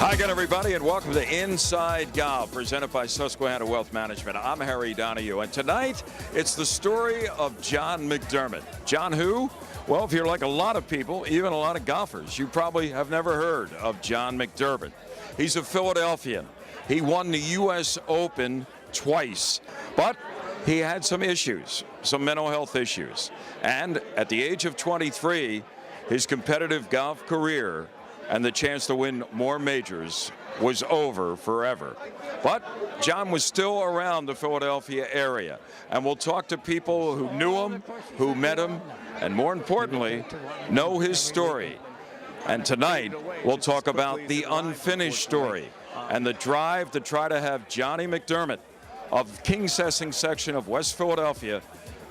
Hi again, everybody, and welcome to Inside Golf, presented by Susquehanna Wealth Management. I'm Harry Donahue, and tonight it's the story of John McDermott. John who? Well, if you're like a lot of people, even a lot of golfers, you probably have never heard of John McDermott. He's a Philadelphian. He won the U.S. Open twice, but he had some issues, some mental health issues. And at the age of 23, his competitive golf career and the chance to win more majors was over forever. But John was still around the Philadelphia area, and we'll talk to people who knew him, who met him, and more importantly, know his story. And tonight, we'll talk about the unfinished story and the drive to try to have Johnny McDermott of King's Essing section of West Philadelphia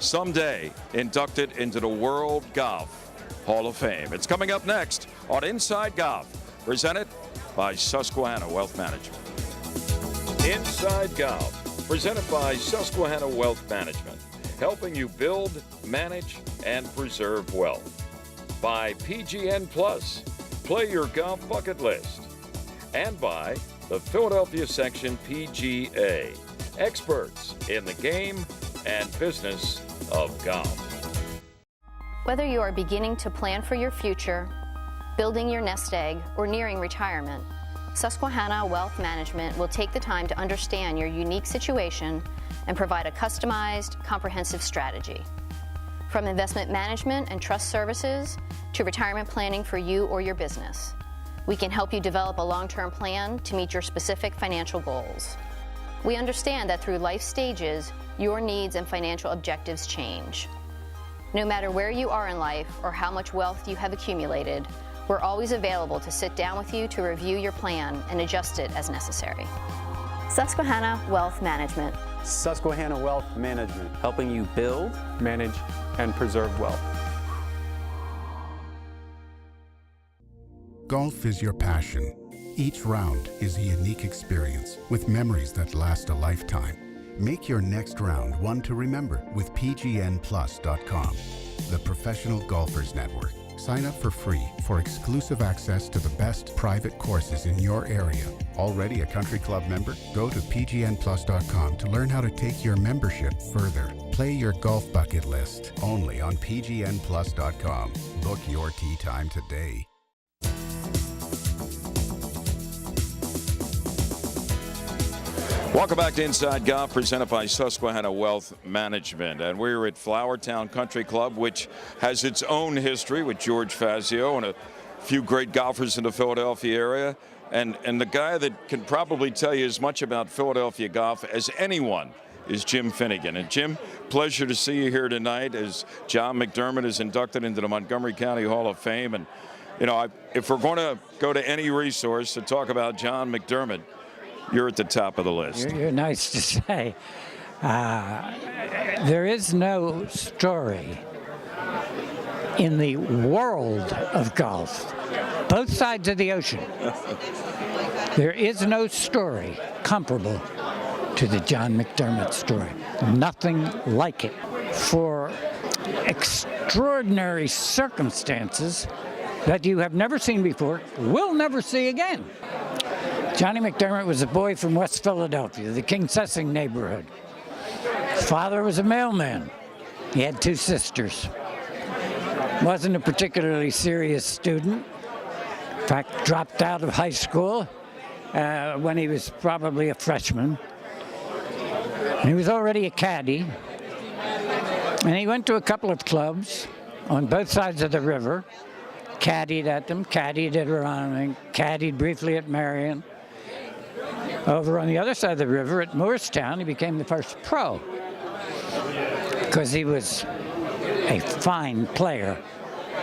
someday inducted into the World Golf Hall of Fame. It's coming up next on Inside Golf, presented by Susquehanna Wealth Management. Inside Golf, presented by Susquehanna Wealth Management, helping you build, manage, and preserve wealth. By PGN Plus, play your golf bucket list. And by the Philadelphia Section PGA, experts in the game and business of golf. Whether you are beginning to plan for your future, building your nest egg, or nearing retirement, Susquehanna Wealth Management will take the time to understand your unique situation and provide a customized, comprehensive strategy. From investment management and trust services to retirement planning for you or your business, we can help you develop a long-term plan to meet your specific financial goals. We understand that through life stages, your needs and financial objectives change. No matter where you are in life or how much wealth you have accumulated, we're always available to sit down with you to review your plan and adjust it as necessary. Susquehanna Wealth Management. Susquehanna Wealth Management, helping you build, manage, and preserve wealth. Golf is your passion. Each round is a unique experience with memories that last a lifetime. Make your next round one to remember with PGNplus.com, the Professional Golfers Network. Sign up for free for exclusive access to the best private courses in your area. Already a country club member? Go to PGNplus.com to learn how to take your membership further. Play your golf bucket list only on PGNplus.com. Book your tee time today. Welcome back to Inside Golf, presented by Susquehanna Wealth Management. And we're at Flowertown Country Club, which has its own history with George Fazio and a few great golfers in the Philadelphia area. And the guy that can probably tell you as much about Philadelphia golf as anyone is Jim Finnegan. And Jim, pleasure to see you here tonight as John McDermott is inducted into the Montgomery County Hall of Fame. And, you know, if we're going to go to any resource to talk about John McDermott, you're at the top of the list. You're nice to say. There is no story in the world of golf, both sides of the ocean. There is no story comparable to the John McDermott story. Nothing like it. For extraordinary circumstances that you have never seen before, will never see again. Johnny McDermott was a boy from West Philadelphia, the King's Essing neighborhood. His father was a mailman. He had two sisters. Wasn't a particularly serious student. In fact, dropped out of high school when he was probably a freshman. And he was already a caddy. And he went to a couple of clubs on both sides of the river, caddied at them, caddied at Aronimink, caddied briefly at Marion. Over on the other side of the river at Moorestown, he became the first pro because he was a fine player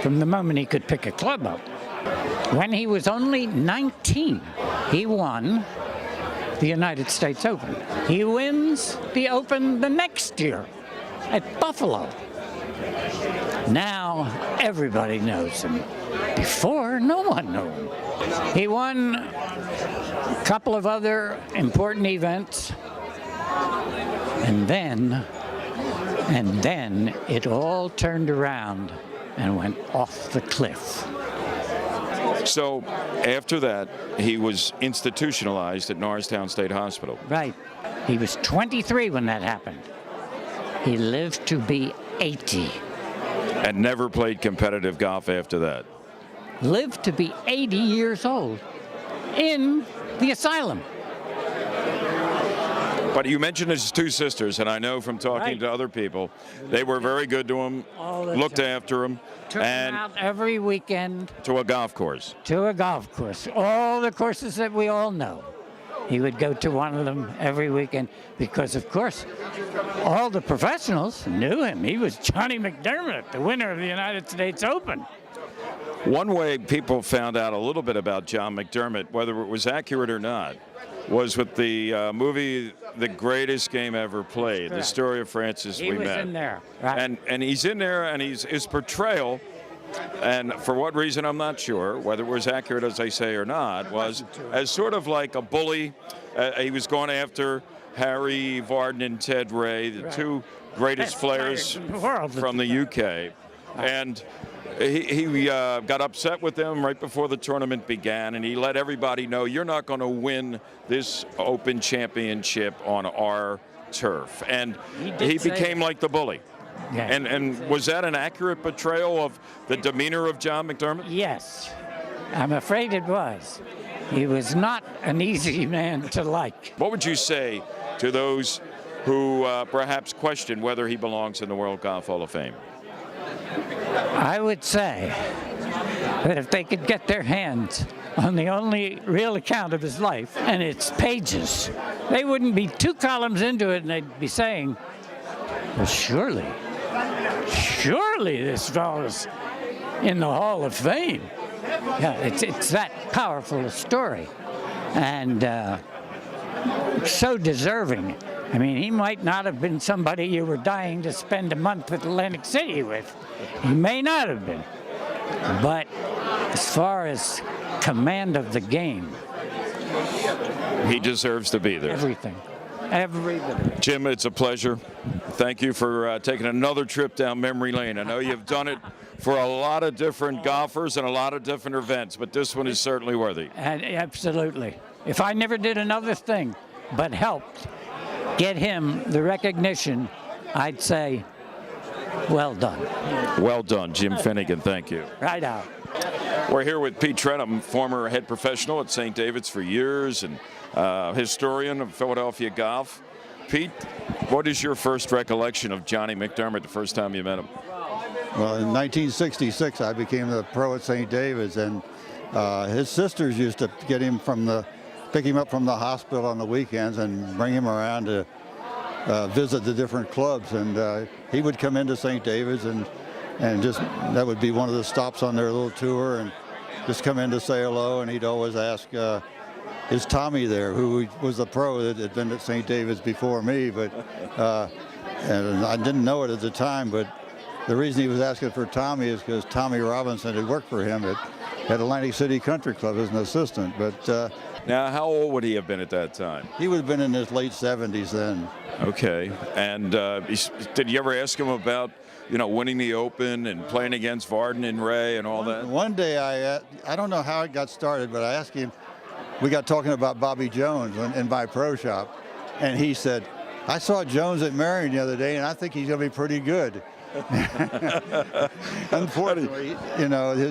from the moment he could pick a club up. When he was only 19, he won the United States Open. He wins the Open the next year at Buffalo. Now everybody knows him. Before, no one knew him. He won a couple of other important events, and then it all turned around and went off the cliff. So after that, he was institutionalized at Norristown State Hospital. Right. He was 23 when that happened. He lived to be 80. And never played competitive golf after that. Lived to be 80 years old in the asylum. But you mentioned his two sisters, and I know from talking to other people, they were very good to him, looked after him. Took him out every weekend. To a golf course. To a golf course. All the courses that we all know. He would go to one of them every weekend because, of course, all the professionals knew him. He was Johnny McDermott, the winner of the United States Open. One way people found out a little bit about John McDermott, whether it was accurate or not, was with the movie The Greatest Game Ever Played, the story of Francis He We was Met. in there. Right. And he's in there, and his portrayal, and for what reason I'm not sure, whether it was accurate as I say or not, was as sort of like a bully. He was going after Harry Vardon and Ted Ray, the two greatest players from the UK. And he got upset with them right before the tournament began, and he let everybody know, you're not going to win this Open Championship on our turf. And he became like the bully. Yeah. And was that an accurate portrayal of the demeanor of John McDermott? Yes, I'm afraid it was. He was not an easy man to like. What would you say to those who perhaps question whether he belongs in the World Golf Hall of Fame? I would say that if they could get their hands on the only real account of his life and its pages, they wouldn't be 2 columns into it and they'd be saying, well, surely this fellow's in the Hall of Fame. Yeah, it's that powerful a story, and so deserving. I mean, he might not have been somebody you were dying to spend a month at Atlantic City with. He may not have been. But as far as command of the game, he deserves to be there. Everything. Every bit. Jim, it's a pleasure. Thank you for taking another trip down memory lane. I know you've done it for a lot of different golfers and a lot of different events, but this one is certainly worthy. And absolutely. If I never did another thing but helped get him the recognition, I'd say, well done. Well done, Jim Finnegan. Thank you. Right out. We're here with Pete Trenum, former head professional at St. David's for years and historian of Philadelphia golf. Pete, what is your first recollection of Johnny McDermott the first time you met him? Well, in 1966, I became the pro at St. David's, and his sisters used to get him pick him up from the hospital on the weekends and bring him around to visit the different clubs. And he would come into St. David's and just, that would be one of the stops on their little tour, and just come in to say hello. And he'd always ask, is Tommy there, who was the pro that had been at St. David's before me, but and I didn't know it at the time, but the reason he was asking for Tommy is because Tommy Robinson had worked for him at Atlantic City Country Club as an assistant. But now, how old would he have been at that time? He would have been in his late 70s then. Okay. And did you ever ask him about, winning the Open and playing against Vardon and Ray and all that? One day, I don't know how it got started, but I asked him, we got talking about Bobby Jones in my pro shop, and he said, I saw Jones at Marion the other day, and I think he's going to be pretty good. Unfortunately,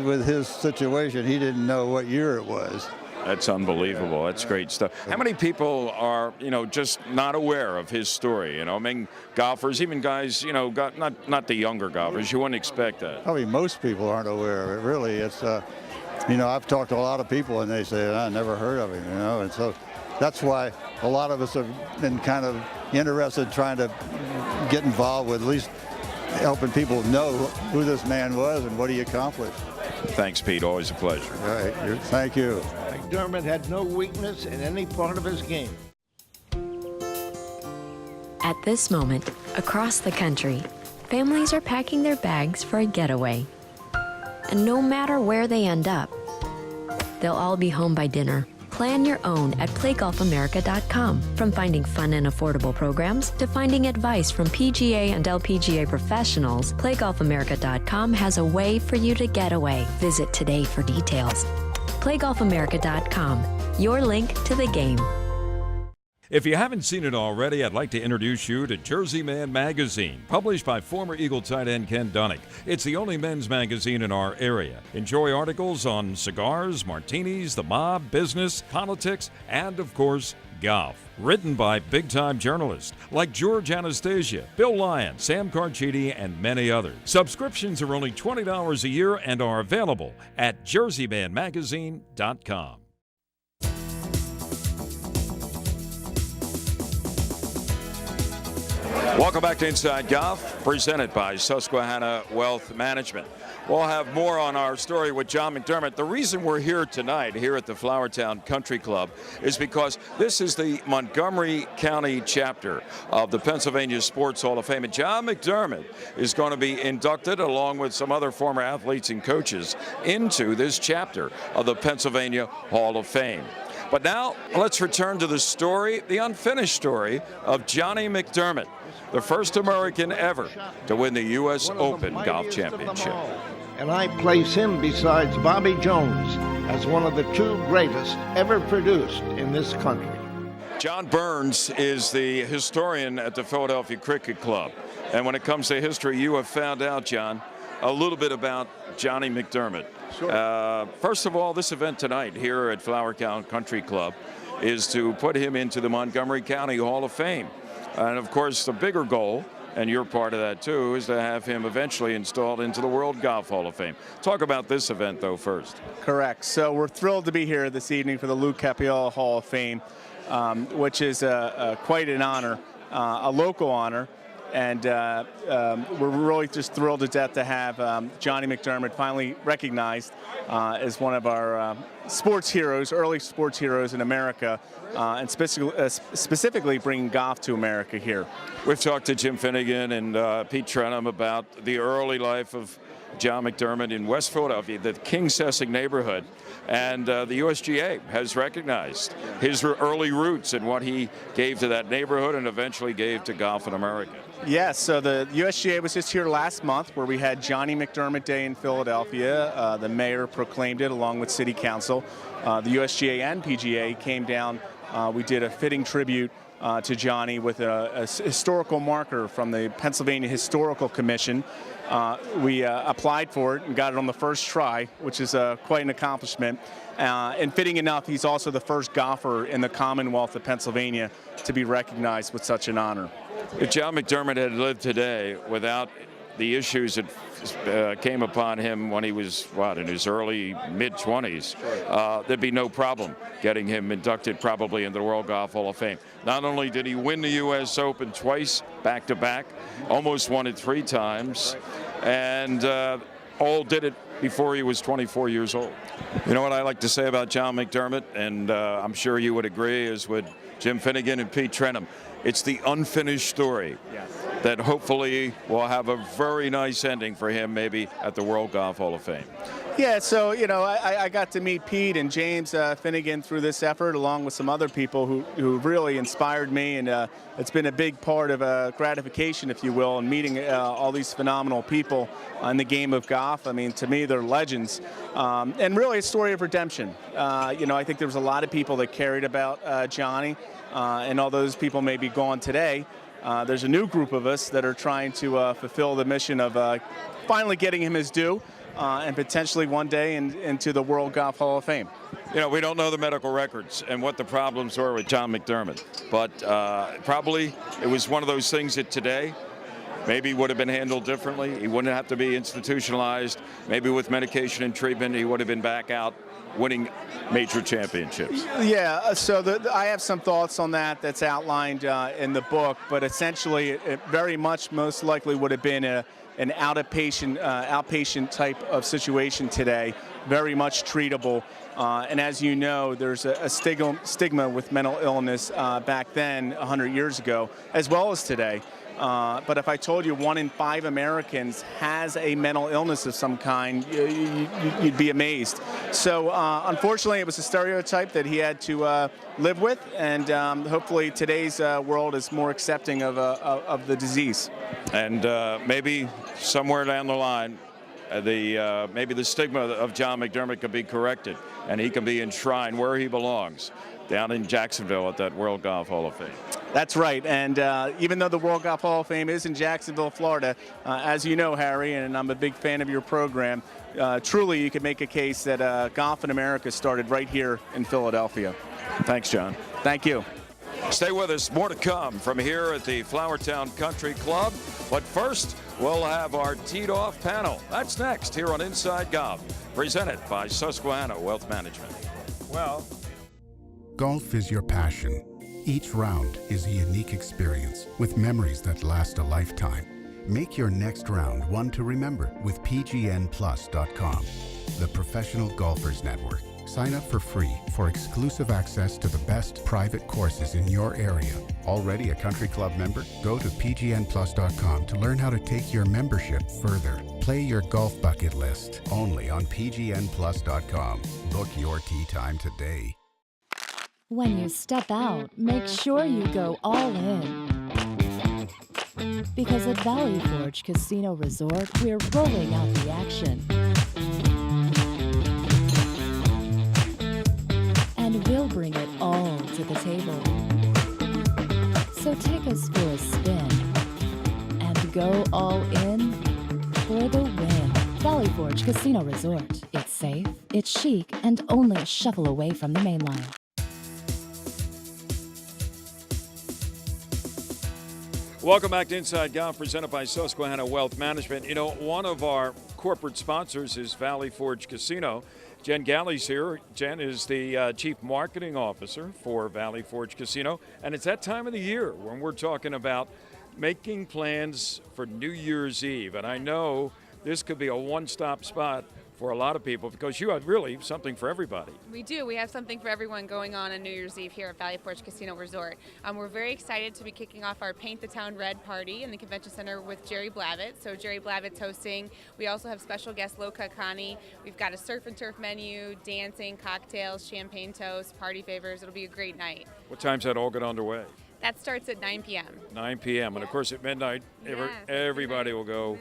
with his situation, he didn't know what year it was. That's unbelievable. That's great stuff. How many people are, just not aware of his story? I mean, golfers, even guys, not the younger golfers. You wouldn't expect that. Probably most people aren't aware of it. Really, it's, I've talked to a lot of people, and they say, I never heard of him, and so that's why a lot of us have been kind of interested trying to get involved with at least helping people know who this man was and what he accomplished. Thanks, Pete. Always a pleasure. All right. Thank you. McDermott had no weakness in any part of his game. At this moment, across the country, families are packing their bags for a getaway. And no matter where they end up, they'll all be home by dinner. Plan your own at playgolfamerica.com. From finding fun and affordable programs to finding advice from PGA and LPGA professionals, playgolfamerica.com has a way for you to get away. Visit today for details. PlayGolfAmerica.com, your link to the game. If you haven't seen it already, I'd like to introduce you to Jersey Man Magazine, published by former Eagle tight end Ken Dunek. It's the only men's magazine in our area. Enjoy articles on cigars, martinis, the mob, business, politics, and, of course, golf. Written by big-time journalists like George Anastasia, Bill Lyon, Sam Carchidi, and many others. Subscriptions are only $20 a year and are available at jerseymanmagazine.com. Welcome back to Inside Golf, presented by Susquehanna Wealth Management. We'll have more on our story with John McDermott. The reason we're here tonight, here at the Flowertown Country Club, is because this is the Montgomery County chapter of the Pennsylvania Sports Hall of Fame. And John McDermott is going to be inducted, along with some other former athletes and coaches, into this chapter of the Pennsylvania Hall of Fame. But now, let's return to the story, the unfinished story, of Johnny McDermott, the first American ever to win the U.S. Open Golf Championship. And I place him besides Bobby Jones as one of the two greatest ever produced in this country. John Burns is the historian at the Philadelphia Cricket Club. And when it comes to history, you have found out, John, a little bit about Johnny McDermott. Sure. First of all, this event tonight here at Flowertown Country Club is to put him into the Montgomery County Hall of Fame. And of course, the bigger goal, and you're part of that too, is to have him eventually installed into the World Golf Hall of Fame. Talk about this event, though, first. Correct. So we're thrilled to be here this evening for the Lou Capiola Hall of Fame, which is quite an honor, a local honor. And we're really just thrilled to death to have Johnny McDermott finally recognized as one of our sports heroes, early sports heroes in America, and specifically bringing golf to America here. We've talked to Jim Finnegan and Pete Trenum about the early life of John McDermott in West Philadelphia, the King Sessing neighborhood. And the USGA has recognized his early roots and what he gave to that neighborhood and eventually gave to golf in America. Yes, so the USGA was just here last month where we had Johnny McDermott Day in Philadelphia. The mayor proclaimed it along with City Council. The USGA and PGA came down. We did a fitting tribute to Johnny with a historical marker from the Pennsylvania Historical Commission. We applied for it and got it on the first try, which is quite an accomplishment. And fitting enough, he's also the first golfer in the Commonwealth of Pennsylvania to be recognized with such an honor. If John McDermott had lived today without the issues that came upon him when he was, in his early, mid-20s, there'd be no problem getting him inducted probably into the World Golf Hall of Fame. Not only did he win the U.S. Open twice, back-to-back, almost won it 3 times, and all did it before he was 24 years old. You know what I like to say about John McDermott, and I'm sure you would agree, is with Jim Finnegan and Pete Trenum. It's the unfinished story that hopefully will have a very nice ending for him maybe at the World Golf Hall of Fame. Yeah, so, you know, I got to meet Pete and James Finnegan through this effort, along with some other people who really inspired me, and it's been a big part of gratification, if you will, in meeting all these phenomenal people in the game of golf. I mean, to me, they're legends, and really a story of redemption. You know, I think there was a lot of people that cared about Johnny, and all those people may be gone today. There's a new group of us that are trying to fulfill the mission of finally getting him his due. And potentially one day into the World Golf Hall of Fame. You know, we don't know the medical records and what the problems were with John McDermott, but probably it was one of those things that today maybe would have been handled differently. He wouldn't have to be institutionalized. Maybe with medication and treatment, he would have been back out winning major championships. Yeah, so I have some thoughts on that that's outlined in the book, but essentially it very much most likely would have been an outpatient type of situation today, very much treatable. And as you know, there's a stigma with mental illness back then, 100 years ago, as well as today. But if I told you 1 in 5 Americans has a mental illness of some kind, you'd be amazed. So unfortunately, it was a stereotype that he had to live with, and hopefully today's world is more accepting of the disease. And maybe somewhere down the line, maybe the stigma of John McDermott could be corrected. and he can be enshrined where he belongs, down in Jacksonville at that World Golf Hall of Fame. That's right, and even though the World Golf Hall of Fame is in Jacksonville, Florida, as you know, Harry, and I'm a big fan of your program, truly you could make a case that golf in America started right here in Philadelphia. Thanks, John. Thank you. Stay with us. More to come from here at the Flowertown Country Club. But first, we'll have our teed off panel. That's next here on Inside Golf, presented by Susquehanna Wealth Management. Well, Golf is your passion. Each round is a unique experience with memories that last a lifetime. Make your next round one to remember with PGNplus.com, the Professional Golfers Network. Sign up for free for exclusive access to the best private courses in your area. Already a country club member? Go to PGNplus.com to learn how to take your membership further. Play your golf bucket list only on PGNplus.com. Book your tee time today. When you step out, make sure you go all in. Because at Valley Forge Casino Resort, we're rolling out the action. And we'll bring it all to the table. So take us for a spin and go all in for the win. Valley Forge Casino Resort. It's safe, it's chic, and only a shuffle away from the main line. Welcome back to Inside Golf, presented by Susquehanna Wealth Management. You know, one of our corporate sponsors is Valley Forge Casino. Jen Galley's here. Jen is the Chief Marketing Officer for Valley Forge Casino. And it's that time of the year when we're talking about making plans for New Year's Eve. And I know this could be a one-stop spot for a lot of people because you have really something for everybody. We do. We have something for everyone going on New Year's Eve here at Valley Forge Casino Resort. We're very excited to be kicking off our Paint the Town Red party in the Convention Center with Jerry Blavitt. So Jerry Blavitt's hosting. We also have special guest Loka Kani. We've got a surf and turf menu, dancing, cocktails, champagne toast, party favors. It'll be a great night. What time's that all get underway? That starts at 9 p.m. 9 p.m. And of course at midnight, everybody will go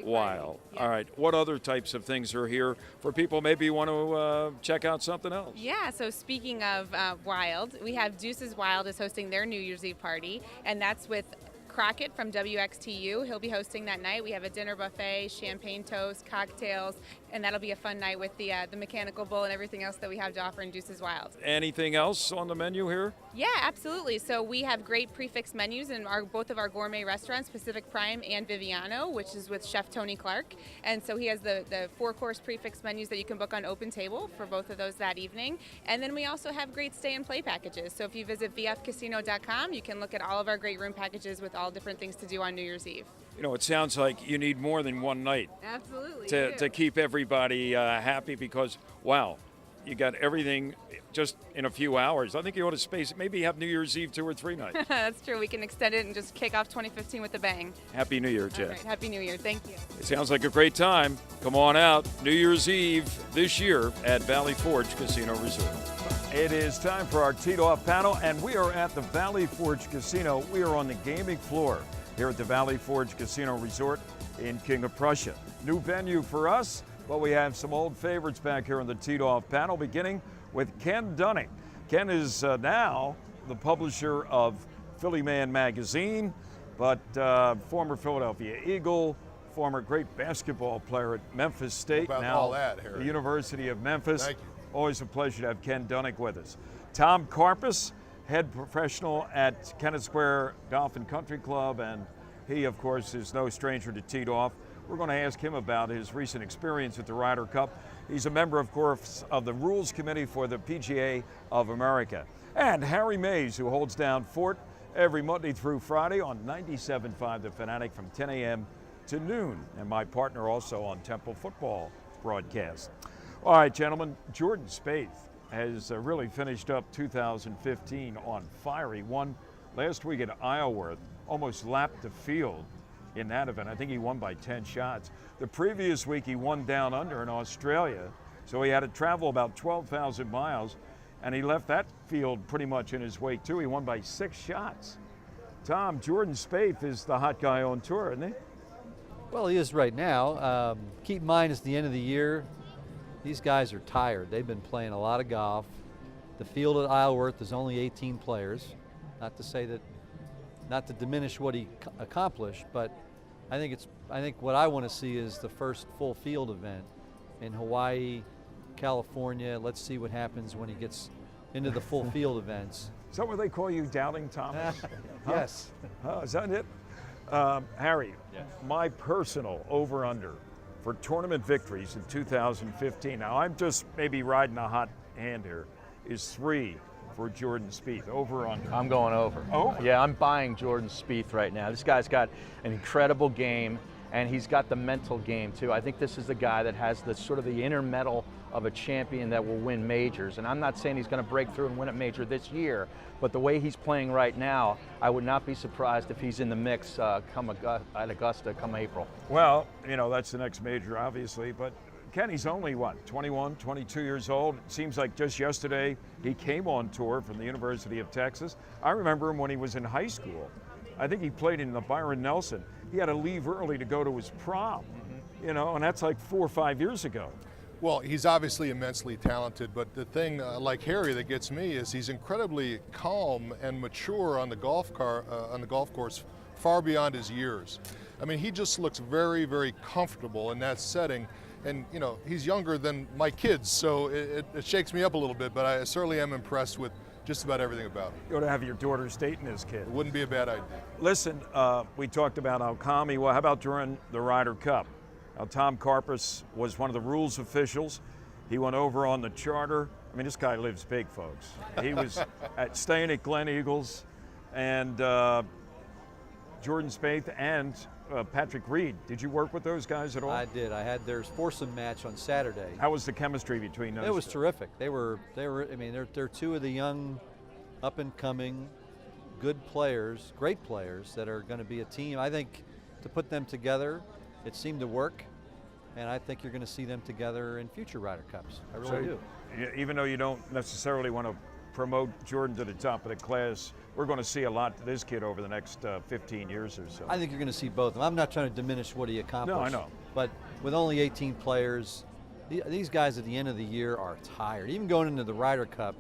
wild. Yeah. All right. What other types of things are here for people maybe you want to check out something else? Yeah, so speaking of wild, we have Deuces Wild is hosting their New Year's Eve party, and that's with Crockett from WXTU. He'll be hosting that night. We have a dinner buffet, champagne toast, cocktails, and that'll be a fun night with the mechanical bull and everything else that we have to offer in Deuces Wild. Anything else on the menu here? Yeah, absolutely. So we have great prefix menus in both of our gourmet restaurants, Pacific Prime and Viviano, which is with Chef Tony Clark. And so he has the 4-course prefix menus that you can book on Open Table for both of those that evening. And then we also have great stay and play packages. So if you visit vfcasino.com, you can look at all of our great room packages with all different things to do on New Year's Eve. You know, it sounds like you need more than one night. Absolutely. To keep everybody happy because, wow, you got everything just in a few hours. I think you ought to space it. Maybe have New Year's Eve 2 or 3 nights. That's true. We can extend it and just kick off 2015 with a bang. Happy New Year, Jen. All right. Happy New Year. Thank you. It sounds like a great time. Come on out. New Year's Eve this year at Valley Forge Casino Resort. It is time for our teed off panel, and we are at the Valley Forge Casino. We are on the gaming floor here at the Valley Forge Casino Resort in King of Prussia. New venue for us, but we have some old favorites back here on the teed off panel, beginning with Ken Dunning. Ken is now the publisher of Philly Man magazine, but former Philadelphia Eagle, former great basketball player at Memphis State, now the University of Memphis. Thank you. Always a pleasure to have Ken Dunning with us. Tom Karpus, head professional at Kennett Square Golf and Country Club, and he, of course, is no stranger to teed off. We're going to ask him about his recent experience at the Ryder Cup. He's a member, of course, of the Rules Committee for the PGA of America. And Harry Mays, who holds down fort every Monday through Friday on 97.5 The Fanatic from 10 a.m. to noon, and my partner also on Temple football broadcast. All right, gentlemen, Jordan Spieth has really finished up 2015 on fire. He won last week at Isleworth, almost lapped the field in that event. I think he won by 10 shots. The previous week he won down under in Australia, so he had to travel about 12,000 miles, and he left that field pretty much in his wake too. He won by 6 shots. Tom, Jordan Spieth is the hot guy on tour, isn't he? Well, he is right now. Keep in mind it's the end of the year. these guys are tired. They've been playing a lot of golf. The field at Isleworth is only 18 players. Not to say that, not to diminish what he accomplished, but I think what I want to see is the first full field event in Hawaii, California. Let's see what happens when he gets into the full field events. Is that what they call you, Doubting Thomas? Yes. Is that it? Harry, Yes. My personal over-under for tournament victories in 2015, now I'm just maybe riding a hot hand here, is 3 for Jordan Spieth, over-under. I'm going over. Over? Yeah, I'm buying Jordan Spieth right now. This guy's got an incredible game, and he's got the mental game too. I think this is the guy that has the sort of the inner metal of a champion that will win majors. And I'm not saying he's going to break through and win a major this year, but the way he's playing right now, I would not be surprised if he's in the mix at Augusta come April. Well, you know, that's the next major, obviously, but Kenny's only, what, 21, 22 years old? It seems like just yesterday he came on tour from the University of Texas. I remember him when he was in high school. I think he played in the Byron Nelson. He had to leave early to go to his prom, you know, and that's like 4 or 5 years ago. Well, he's obviously immensely talented, but the thing, like Harry, that gets me is he's incredibly calm and mature on the golf course, far beyond his years. I mean, he just looks very, very comfortable in that setting. And, you know, he's younger than my kids, so it shakes me up a little bit, but I certainly am impressed with just about everything about him. You ought to have your daughter's dating this kid. It wouldn't be a bad idea. Listen, we talked about how calm he was. How about during the Ryder Cup? Now, Tom Karpus was one of the rules officials. He went over on the charter. I mean, this guy lives big, folks. He was staying at Glen Eagles, and Jordan Spieth and Patrick Reed. Did you work with those guys at all? I did. I had their foursome match on Saturday. How was the chemistry between those? It was two? terrific. They were. I mean, they're two of the young, up and coming, good players, great players that are going to be a team. I think to put them together, it seemed to work, and I think you're going to see them together in future Ryder Cups. I really do. Even though you don't necessarily want to promote Jordan to the top of the class, we're going to see a lot to this kid over the next 15 years or so. I think you're going to see both of them. I'm not trying to diminish what he accomplished. No, I know. But with only 18 players, these guys at the end of the year are tired. Even going into the Ryder Cup,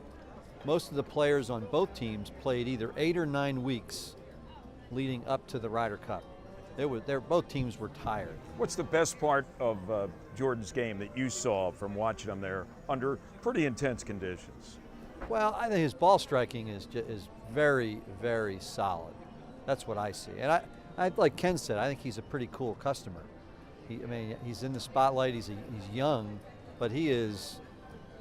most of the players on both teams played either 8 or 9 weeks leading up to the Ryder Cup. Both teams were tired. What's the best part of Jordan's game that you saw from watching him there under pretty intense conditions? Well, I think his ball striking is very, very solid. That's what I see. And I like Ken said, I think he's a pretty cool customer. He's in the spotlight. He's young, but he's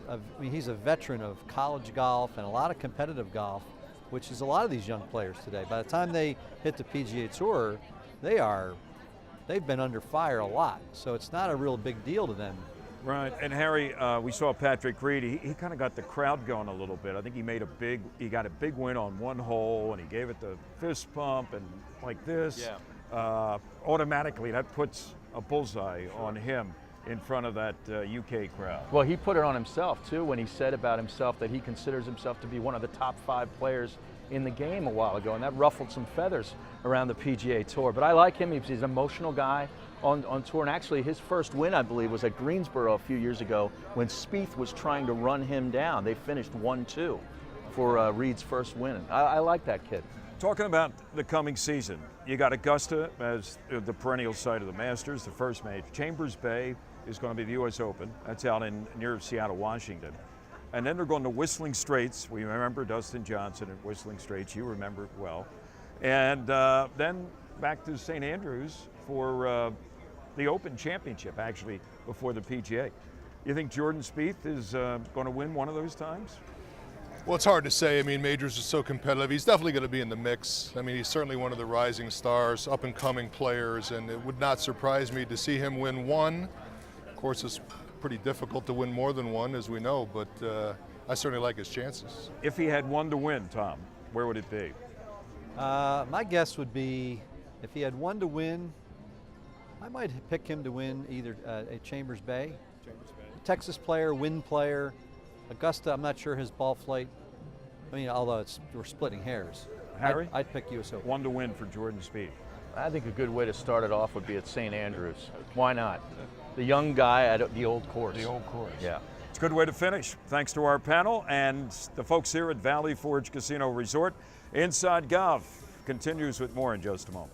a veteran of college golf and a lot of competitive golf, which is a lot of these young players today. By the time they hit the PGA Tour, they've been under fire a lot. So it's not a real big deal to them. Right, and Harry, we saw Patrick Reed. He kind of got the crowd going a little bit. I think he got a big win on one hole, and he gave it the fist pump and like this. Yeah. Automatically, that puts a bullseye on him in front of that UK crowd. Well, he put it on himself too when he said about himself that he considers himself to be one of the top 5 players in the game a while ago, and that ruffled some feathers around the PGA Tour. But I like him. He's an emotional guy on tour, and actually his first win, I believe, was at Greensboro a few years ago when Spieth was trying to run him down. They finished 1-2 for Reed's first win. I like that kid. Talking about the coming season, you got Augusta as the perennial site of the Masters, the first major. Chambers Bay is going to be the U.S. Open. That's out near Seattle, Washington. And then they're going to Whistling Straits. We remember Dustin Johnson at Whistling Straits. You remember it well. And then back to St. Andrews for the Open Championship, actually, before the PGA. You think Jordan Spieth is going to win one of those times? Well, it's hard to say. I mean, majors are so competitive. He's definitely going to be in the mix. I mean, he's certainly one of the rising stars, up-and-coming players, and it would not surprise me to see him win one. Of course, it's pretty difficult to win more than one, as we know, but I certainly like his chances. If he had one to win, Tom, where would it be? My guess would be if he had one to win, I might pick him to win either at Chambers Bay. Texas player, wind player. Augusta, I'm not sure his ball flight. I mean, although we're splitting hairs. Harry? I'd pick US Open. One to win for Jordan Spieth. I think a good way to start it off would be at St. Andrews. Why not? the young guy at the old course. The old course. Yeah. It's a good way to finish. Thanks to our panel and the folks here at Valley Forge Casino Resort. Inside Golf continues with more in just a moment.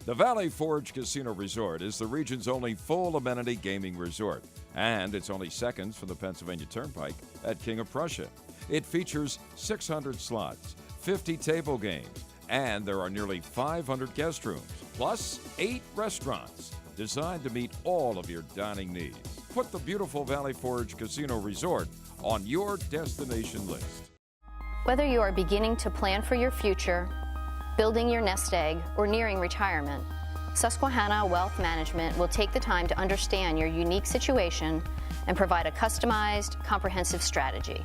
The Valley Forge Casino Resort is the region's only full amenity gaming resort, and it's only seconds from the Pennsylvania Turnpike at King of Prussia. It features 600 slots, 50 table games, and there are nearly 500 guest rooms, plus 8 restaurants designed to meet all of your dining needs. Put the beautiful Valley Forge Casino Resort on your destination list. Whether you are beginning to plan for your future, building your nest egg, or nearing retirement, Susquehanna Wealth Management will take the time to understand your unique situation and provide a customized, comprehensive strategy.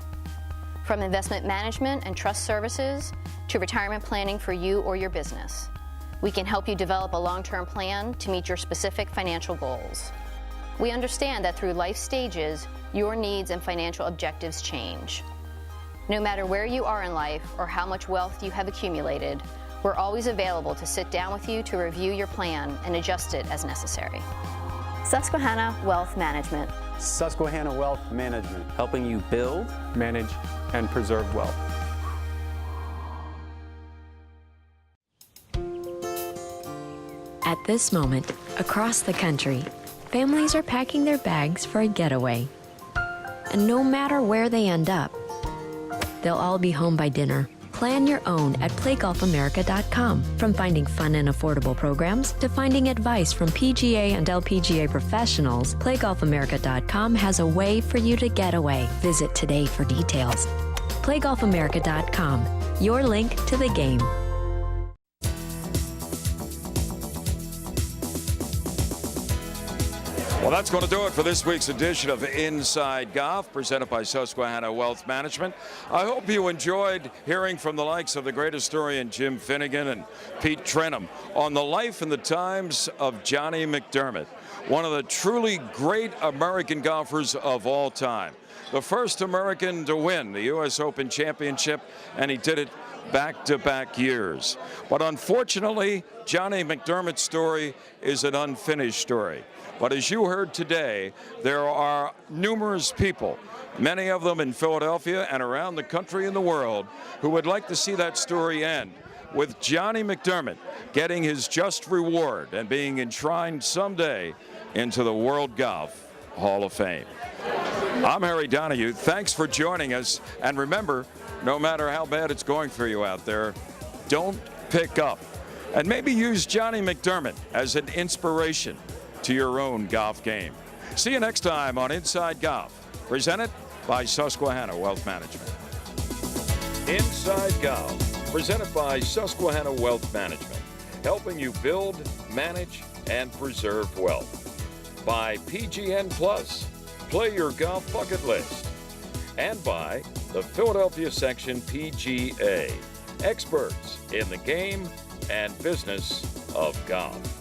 From investment management and trust services to retirement planning for you or your business, we can help you develop a long-term plan to meet your specific financial goals. We understand that through life stages, your needs and financial objectives change. No matter where you are in life or how much wealth you have accumulated, we're always available to sit down with you to review your plan and adjust it as necessary. Susquehanna Wealth Management. Susquehanna Wealth Management, helping you build, manage, and preserve wealth. At this moment, across the country, families are packing their bags for a getaway. And no matter where they end up, they'll all be home by dinner. Plan your own at playgolfamerica.com. From finding fun and affordable programs to finding advice from PGA and LPGA professionals, playgolfamerica.com has a way for you to get away. Visit today for details. playgolfamerica.com, your link to the game. Well, that's going to do it for this week's edition of Inside Golf, presented by Susquehanna Wealth Management. I hope you enjoyed hearing from the likes of the great historian Jim Finnegan and Pete Trenum on the life and the times of Johnny McDermott, one of the truly great American golfers of all time. The first American to win the U.S. Open Championship, and he did it back-to-back years. But unfortunately, Johnny McDermott's story is an unfinished story. But as you heard today, there are numerous people, many of them in Philadelphia and around the country and the world, who would like to see that story end with Johnny McDermott getting his just reward and being enshrined someday into the World Golf Hall of Fame. I'm Harry Donahue. Thanks for joining us. And remember, no matter how bad it's going for you out there, don't pick up. And maybe use Johnny McDermott as an inspiration to your own golf game. See you next time on Inside Golf, presented by Susquehanna Wealth Management. Inside Golf, presented by Susquehanna Wealth Management, helping you build, manage, and preserve wealth. By PGN Plus, play your golf bucket list. And by the Philadelphia Section PGA, experts in the game and business of golf.